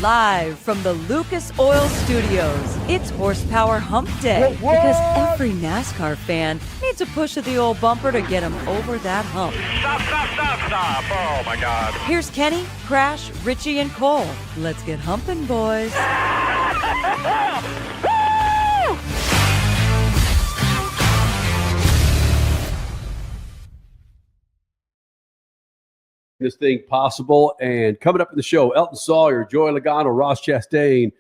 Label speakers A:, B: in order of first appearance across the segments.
A: Live from the Lucas Oil Studios, it's Horsepower Hump Day.
B: Whoa.
A: Because every NASCAR fan needs a push of the old bumper to get them over that hump.
B: Stop. Oh, my God.
A: Here's Kenny, Crash, Richie, and Cole. Let's get humping, boys.
C: This thing possible. And coming up in the show, Elton Sawyer, Joey Logano, Ross Chastain.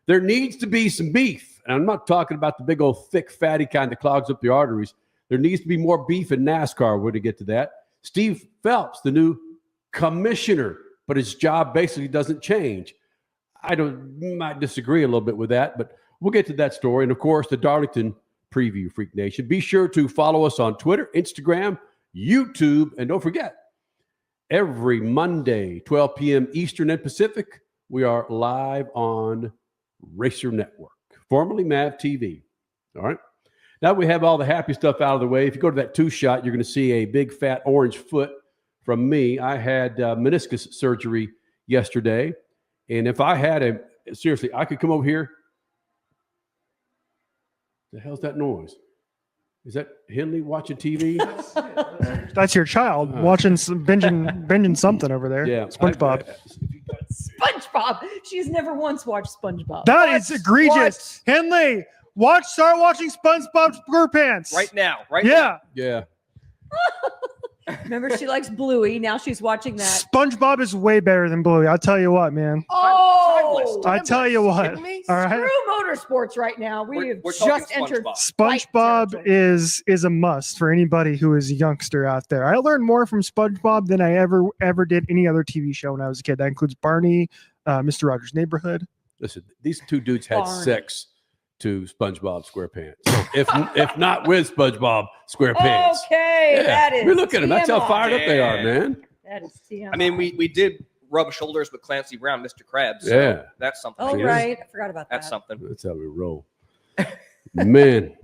C: There needs to be some beef. And I'm not talking about the big old thick, fatty kind that clogs up the arteries. There needs to be more beef in NASCAR. We're going to get to that. Steve Phelps, the new commissioner, but his job basically doesn't change. I might disagree a little bit with that, but we'll get to that story. And, of course, the Darlington preview, Freak Nation. Be sure to follow us on Twitter, Instagram, YouTube, and don't forget, every Monday, 12 p.m. Eastern and Pacific, we are live on Racer Network, formerly MAV TV. All right. Now we have all the happy stuff out of the way. If you go to that two-shot, you're going to see a big, fat orange foot from me. I had meniscus surgery yesterday. And if I had seriously, I could come over here. The hell's that noise? Is that Henley watching TV?
D: That's your child watching binging something over there.
C: Yeah,
D: SpongeBob.
E: SpongeBob. She's never once watched SpongeBob.
D: That is egregious. Henley, start watching SpongeBob SquarePants
F: right now.
C: Yeah.
E: Remember, she likes Bluey. Now she's watching that.
D: SpongeBob is way better than Bluey. I'll tell you what, man.
E: Oh,
D: I tell you what. All right.
E: Screw motorsports right now. We're
F: just
E: entered
D: SpongeBob is a must for anybody who is a youngster out there. I learned more from SpongeBob than I ever did any other TV show when I was a kid. That includes Barney, Mr. Rogers' Neighborhood.
C: Listen, these two dudes had sex to SpongeBob SquarePants. if not with SpongeBob SquarePants.
E: Okay, that is.
C: We look at them. That's how fired up they are, man.
E: That is TMI.
F: I mean, we did rub shoulders with Clancy Brown, Mr. Krabs. So
C: Yeah.
F: that's something.
E: Oh, right. I forgot about that.
F: That's something.
C: That's how we roll. Man.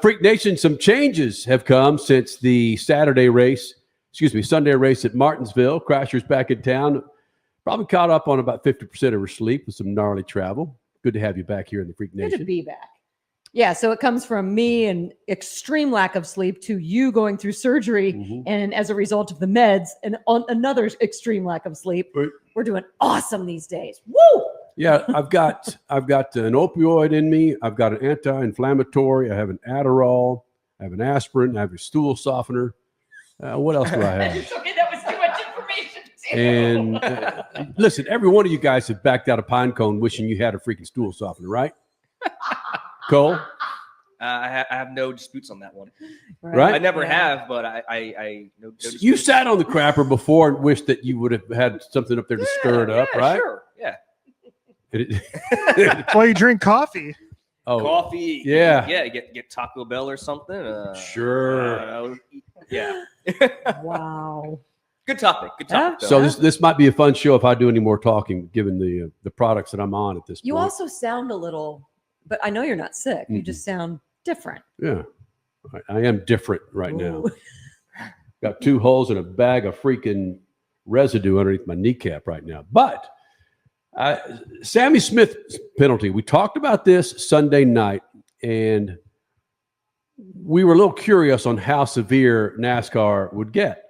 C: Freak Nation, some changes have come since the Sunday race at Martinsville. Crasher's back in town. Probably caught up on about 50% of her sleep with some gnarly travel. Good to have you back here in the Freak Nation.
E: Good to be back. Yeah, so it comes from me and extreme lack of sleep to you going through surgery, and as a result of the meds and another extreme lack of sleep.
C: Right.
E: We're doing awesome these days. Woo!
C: Yeah, I've got an opioid in me. I've got an anti-inflammatory. I have an Adderall. I have an aspirin. I have a stool softener. What else do I have?
E: It's okay, that was too much information.
C: And listen, every one of you guys have backed out a pine cone wishing you had a freaking stool softener, right? Cole?
F: I have no disputes on that one.
C: Right?
F: I never have, but I no disputes.
C: You sat on the crapper before and wished that you would have had something up there to stir it up, right?
F: Sure. Yeah.
D: Well, you drink coffee.
C: Oh,
F: Coffee.
C: Yeah.
F: Yeah. Get Taco Bell or something.
C: Sure.
F: Yeah.
E: Wow.
F: Good topic. Good topic.
C: So this might be a fun show if I do any more talking, given the products that I'm on at this point.
E: You also sound a little, but I know you're not sick. You just sound different.
C: Yeah. I am different right now. Got 2 holes and a bag of freaking residue underneath my kneecap right now. But Sammy Smith penalty. We talked about this Sunday night, and we were a little curious on how severe NASCAR would get.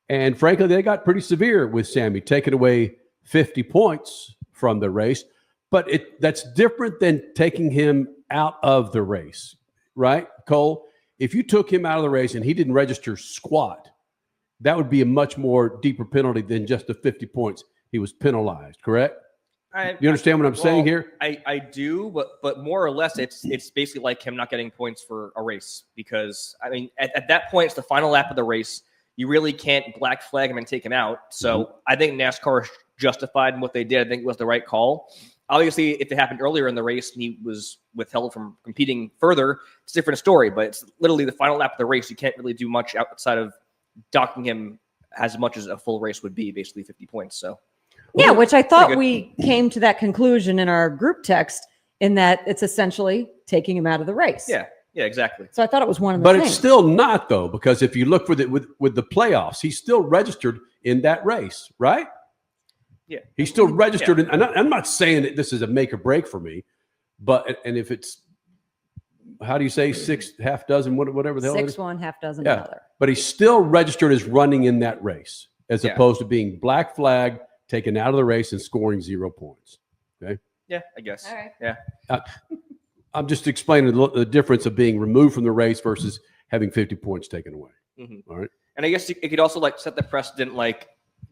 C: And frankly, they got pretty severe with Sammy, taking away 50 points from the race. But that's different than taking him out of the race, right, Cole? If you took him out of the race and he didn't register squat, that would be a much more deeper penalty than just the 50 points he was penalized, correct? You understand what I'm saying here?
F: I do, but more or less, it's basically like him not getting points for a race because, I mean, at that point, it's the final lap of the race. You really can't black flag him and take him out. So I think NASCAR justified in what they did. I think it was the right call. Obviously, if it happened earlier in the race and he was withheld from competing further, it's a different story. But it's literally the final lap of the race. You can't really do much outside of docking him as much as a full race would be, basically 50 points. So,
E: yeah, which I thought we came to that conclusion in our group text in that it's essentially taking him out of the race.
F: Yeah, exactly.
E: So I thought it was one of the
C: But
E: things.
C: it's still not, though, because if you look with the playoffs, he's still registered in that race, right?
F: Yeah.
C: He's still registered. And I'm not saying that this is a make or break for me, but and if it's, how do you say, half dozen, whatever the hell it is?
E: 6 1, half dozen
C: Yeah.
E: another.
C: But he's still registered as running in that race, as
F: Yeah.
C: opposed to being black flag, taken out of the race and scoring 0 points. Okay.
F: Yeah, I guess.
E: All right.
F: Yeah.
C: I'm just explaining the difference of being removed from the race versus having 50 points taken away.
F: Mm-hmm.
C: All right.
F: And I guess it could also like set the precedent. Like,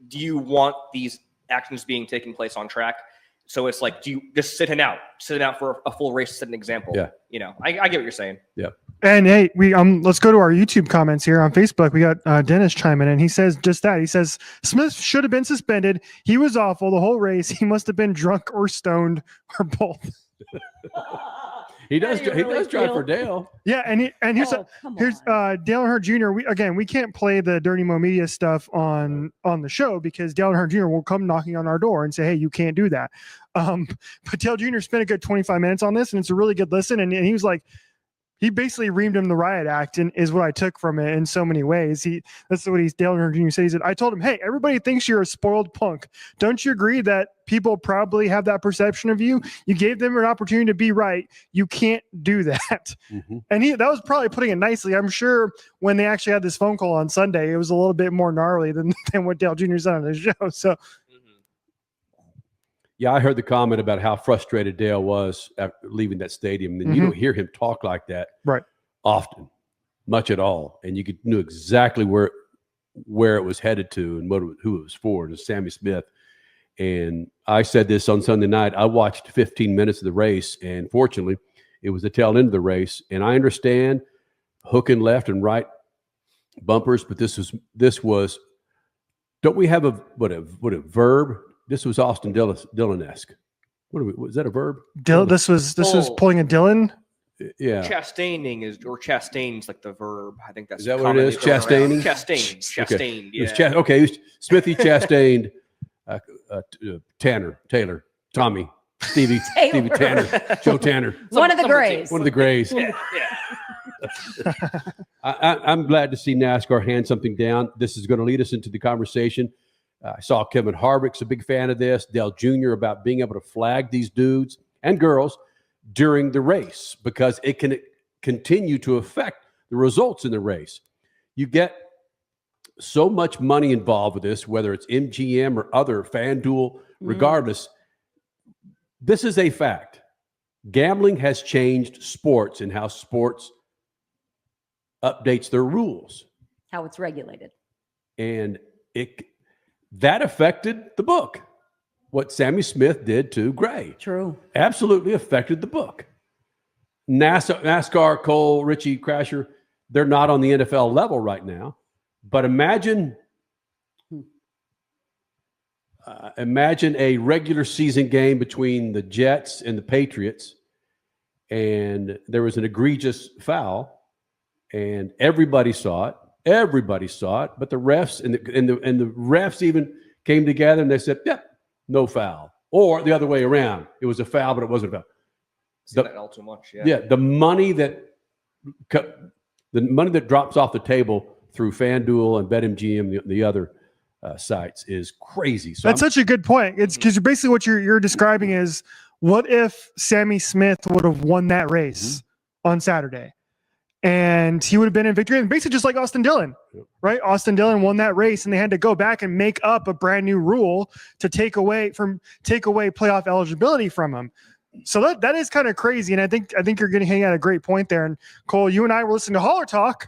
F: do you want these actions being taking place on track? So it's like, do you just sit him out for a full race to set an example?
C: Yeah.
F: You know, I get what you're saying.
C: Yeah.
D: And hey, let's go to our YouTube comments here on Facebook. We got Dennis chiming in. He says just that. He says Smith should have been suspended. He was awful the whole race. He must have been drunk or stoned or both.
C: He does.
E: How do you
C: He
E: really
C: does drive
E: feel?
C: for Dale.
D: Yeah, and here's
E: Come
D: here's
E: on.
D: Dale Earnhardt Jr. We can't play the Dirty Mo Media stuff on the show because Dale Earnhardt Jr. will come knocking on our door and say, "Hey, you can't do that." But Dale Jr. spent a good 25 minutes on this, and it's a really good listen. And he was like, he basically reamed him the riot act, and is what I took from it in so many ways. That's what Dale Earnhardt Jr. said. He said, "I told him, hey, everybody thinks you're a spoiled punk. Don't you agree that people probably have that perception of you? You gave them an opportunity to be right. You can't do that."
C: Mm-hmm.
D: And that was probably putting it nicely. I'm sure when they actually had this phone call on Sunday, it was a little bit more gnarly than what Dale Jr. said on the show. So
C: Yeah, I heard the comment about how frustrated Dale was after leaving that stadium. And you don't hear him talk like that
D: right.
C: often, much at all. And you knew exactly where it was headed to and who it was for. It was Sammy Smith. And I said this on Sunday night. I watched 15 minutes of the race, and fortunately, it was the tail end of the race. And I understand hooking left and right bumpers, but this was. Don't we have a verb? This was Austin Dillon-esque. Was that a verb?
D: This was pulling a Dylan.
C: Yeah.
F: Chastain's like the verb. I think that's
C: Is that what it is? Chastaining?
F: Chastained.
C: It was
F: Yeah.
C: Smithy chastained Taylor, Tommy, Stevie Tanner, Joe Tanner.
E: One of the Grays.
C: One of the Grays.
F: Yeah.
C: I'm glad to see NASCAR hand something down. This is going to lead us into the conversation. I saw Kevin Harvick's a big fan of this. Dale Jr. about being able to flag these dudes and girls during the race because it can continue to affect the results in the race. You get so much money involved with this, whether it's MGM or other FanDuel, regardless. This is a fact. Gambling has changed sports and how sports updates their rules.
E: How it's regulated.
C: And that affected the book. What Sammy Smith did to Gray.
E: True.
C: Absolutely affected the book. NASCAR, Cole, Richie, Crasher, they're not on the NFL level right now. But imagine a regular season game between the Jets and the Patriots, and there was an egregious foul, and everybody saw it. But the refs and the refs even came together and they said, "Yep, no foul." Or the other way around, it was a foul, but it wasn't a foul.
F: See that all too much. Yeah.
C: Yeah, the money that drops off the table through FanDuel and BetMGM, the other sites, is crazy. So
D: That's such a good point. It's because basically what you're describing is, what if Sammy Smith would have won that race on Saturday, and he would have been in victory, and basically just like Austin Dillon, right? Austin Dillon won that race, and they had to go back and make up a brand new rule to take away playoff eligibility from him. So that is kind of crazy, and I think you're going to hang out a great point there. And Cole, you and I were listening to Holler Talk,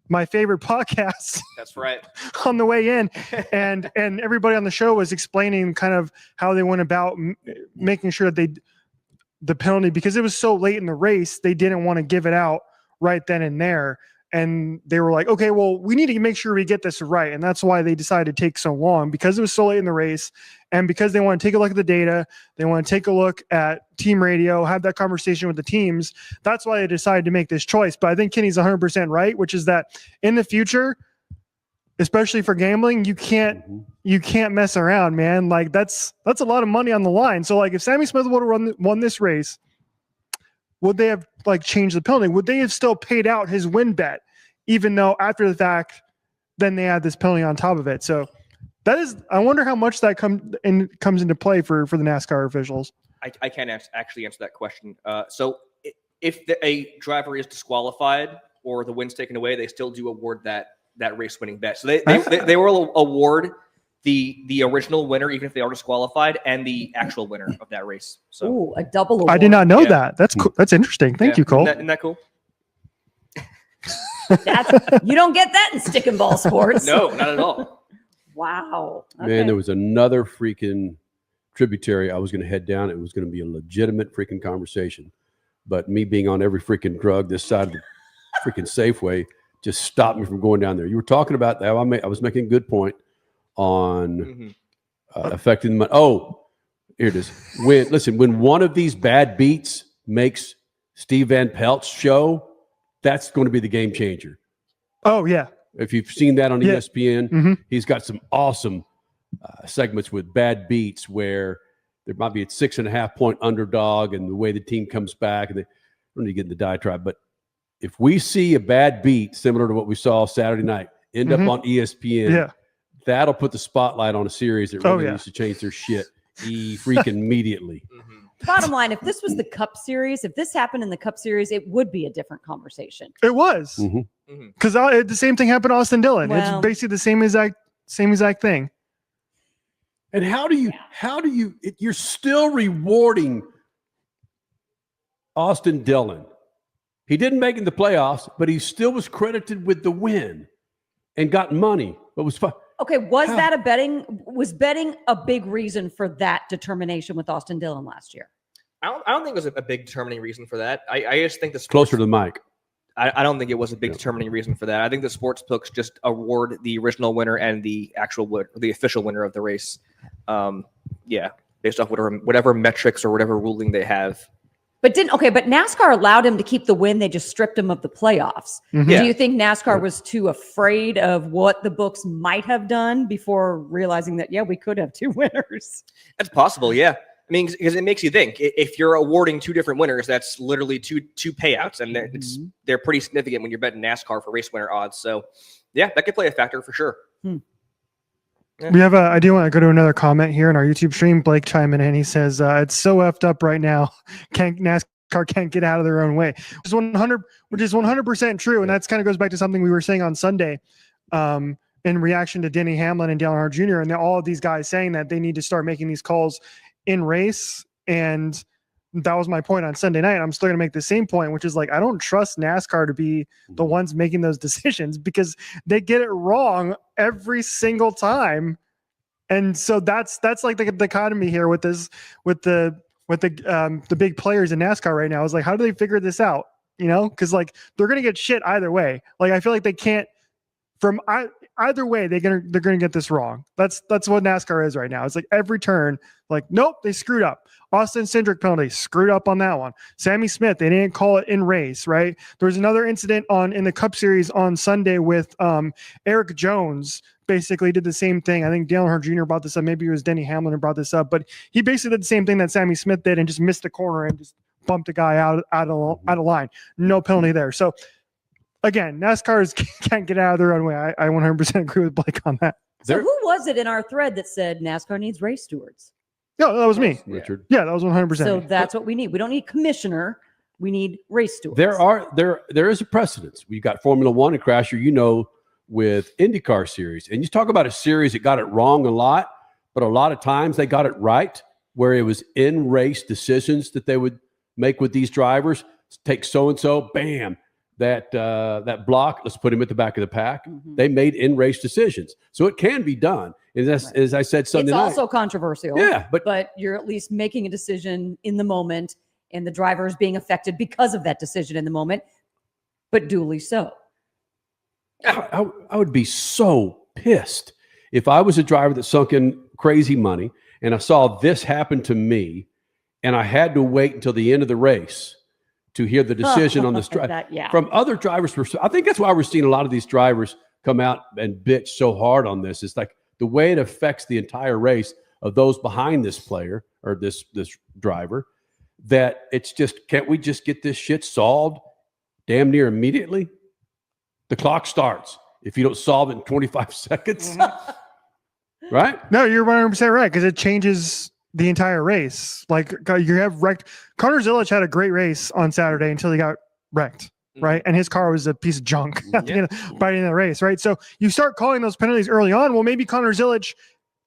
D: my favorite podcast.
F: That's right.
D: On the way in, and everybody on the show was explaining kind of how they went about making sure that the penalty, because it was so late in the race, they didn't want to give it out right then and there. And they were like, okay, well, we need to make sure we get this right. And that's why they decided to take so long, because it was so late in the race. And because they want to take a look at the data, they want to take a look at team radio, have that conversation with the teams. That's why they decided to make this choice. But I think Kenny's 100% right, which is that in the future, especially for gambling, you can't mess around, man. Like that's a lot of money on the line. So like if Sammy Smith would have won this race, would they have like changed the penalty? Would they have still paid out his win bet, even though after the fact, then they had this penalty on top of it? So That is, I wonder how much that comes into play for the NASCAR officials.
F: I can't actually answer that question. So if a driver is disqualified or the win's taken away, they still do award that race winning bet. So they will award the original winner, even if they are disqualified, and the actual winner of that race. So
E: Ooh, a double award.
D: I did not know that. That's cool. That's interesting. Thank you, Cole.
F: Isn't that cool?
E: You don't get that in stick and ball sports.
F: No, not at all.
E: Wow. Okay.
C: Man, there was another freaking tributary I was going to head down. It was going to be a legitimate freaking conversation. But me being on every freaking drug this side of the freaking Safeway just stopped me from going down there. You were talking about that. I was making a good point on affecting the money. Oh, here it is. When one of these bad beats makes Steve Van Pelt's show, that's going to be the game changer.
D: Oh, yeah.
C: If you've seen that on ESPN, he's got some awesome segments with bad beats where there might be a 6.5 point underdog and the way the team comes back. And they don't need to get in the diatribe. But if we see a bad beat similar to what we saw Saturday night end up on ESPN, that'll put the spotlight on a series that really needs to change their shit freaking immediately.
E: Bottom line, if this was the Cup Series, if this happened in the Cup Series, it would be a different conversation.
D: It was. Because the same thing happened to Austin Dillon.
E: Well,
D: it's basically the same exact thing.
C: And you're still rewarding Austin Dillon. He didn't make it in the playoffs, but he still was credited with the win and got money. But was fun.
E: Okay, was betting a big reason for that determination with Austin Dillon last year?
F: I don't think it was a big determining reason for that. I just think the sports,
C: Closer to the mic.
F: I don't think it was a big determining reason for that. I think the sports books just award the original winner and the official winner of the race. Based off whatever metrics or whatever ruling they have.
E: But NASCAR allowed him to keep the win. They just stripped him of the playoffs. Do you think NASCAR was too afraid of what the books might have done before realizing that, we could have two winners?
F: That's possible. Yeah. I mean, because it makes you think if you're awarding two different winners, that's literally two payouts, and they're pretty significant when you're betting NASCAR for race winner odds. So yeah, that could play a factor for sure.
D: I do want to go to another comment here in our YouTube stream. Blake chiming in. He says, it's so effed up right now. NASCAR can't get out of their own way. Which is 100% true. And that's kind of goes back to something we were saying on Sunday in reaction to Denny Hamlin and Dale Earnhardt Jr. And all of these guys saying that they need to start making these calls in race. And that was my point on Sunday night. I'm still going to make the same point, which is like, I don't trust NASCAR to be the ones making those decisions because they get it wrong every single time. And so that's like the dichotomy here with the big players in NASCAR right now is like, how do they figure this out? Cause like, they're going to get shit either way. Like, I feel like they can't either way, they're gonna get this wrong. That's what NASCAR is right now. It's like every turn, like, nope, they screwed up. Austin Cindric penalty, screwed up on that one. Sammy Smith, they didn't call it in race, right? There was another incident in the Cup Series on Sunday with Eric Jones. Basically did the same thing. I think Dale Earnhardt Jr. brought this up. Maybe it was Denny Hamlin who brought this up, but he basically did the same thing that Sammy Smith did and just missed the corner and just bumped a guy out of line. No penalty there. So again, NASCAR can't get out of their own way. I 100% agree with Blake on that.
E: So who was it in our thread that said NASCAR needs race stewards?
D: No, that was me.
C: Richard.
D: Yeah, that was 100%.
E: So that's what we need. We don't need commissioner. We need race stewards.
C: There is a precedence. We've got Formula One and Crasher, with IndyCar series. And you talk about a series that got it wrong a lot, but a lot of times they got it right, where it was in race decisions that they would make with these drivers. Take so-and-so, bam. That block, let's put him at the back of the pack. They made in-race decisions. So it can be done. And that's, as I said Sunday night.
E: It's also controversial.
C: Yeah.
E: But you're at least making a decision in the moment, and the driver is being affected because of that decision in the moment, but duly so.
C: I would be so pissed if I was a driver that sunk in crazy money and I saw this happen to me and I had to wait until the end of the race to hear the decision on this drive from other drivers. I think that's why we're seeing a lot of these drivers come out and bitch so hard on this. It's like the way it affects the entire race of those behind this player or this driver, that it's just, can't we just get this shit solved damn near immediately? The clock starts. If you don't solve it in 25 seconds, right?
D: No, you're 100% right because it changes the entire race. Like you have wrecked. Connor Zilic had a great race on Saturday until he got wrecked, right? And his car was a piece of junk by the end of the race, right? So you start calling those penalties early on. Well, maybe Connor Zilic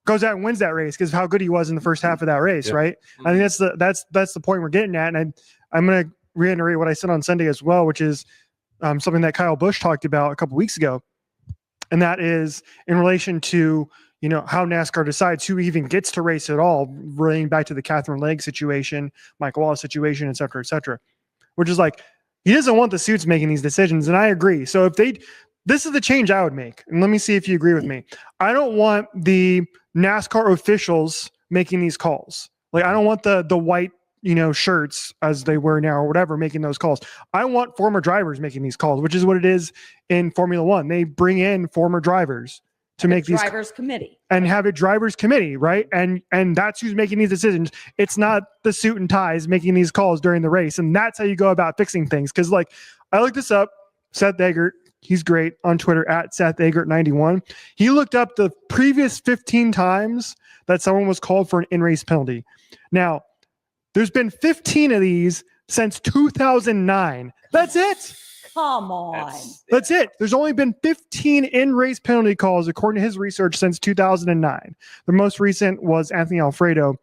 D: goes out and wins that race because of how good he was in the first half of that race, right? I think that's the point we're getting at. And I'm going to reiterate what I said on Sunday as well, which is something that Kyle Busch talked about a couple weeks ago. And that is in relation to, how NASCAR decides who even gets to race at all, relating back to the Catherine Legg situation, Mike Wallace situation, et cetera, which is like, he doesn't want the suits making these decisions. And I agree. So this is the change I would make. And let me see if you agree with me. I don't want the NASCAR officials making these calls. Like, I don't want the white, shirts as they wear now or whatever, making those calls. I want former drivers making these calls, which is what it is in Formula One. They bring in former drivers to make these
E: drivers committee
D: and have a drivers committee, right? And that's who's making these decisions. It's not the suit and ties making these calls during the race. And that's how you go about fixing things. Cause like I looked this up, Seth Eggert, he's great on Twitter at Seth Eggert91. He looked up the previous 15 times that someone was called for an in-race penalty. Now, there's been 15 of these since 2009. That's it.
E: Come on.
D: That's it. There's only been 15 in-race penalty calls, according to his research, since 2009. The most recent was Anthony Alfredo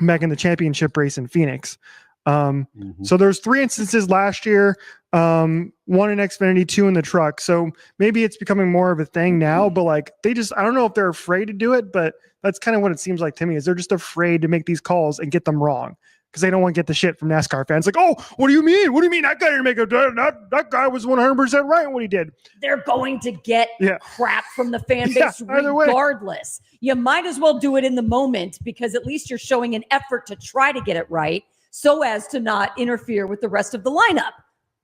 D: back in the championship race in Phoenix. So there's 3 instances last year, 1 in Xfinity, 2 in the truck. So maybe it's becoming more of a thing now, but like I don't know if they're afraid to do it, but that's kind of what it seems like to me is they're just afraid to make these calls and get them wrong because they don't want to get the shit from NASCAR fans. Like, oh, what do you mean? What do you mean that guy didn't make that guy was 100% right in what he did?
E: They're going to get crap from the fan base regardless. You might as well do it in the moment because at least you're showing an effort to try to get it right so as to not interfere with the rest of the lineup.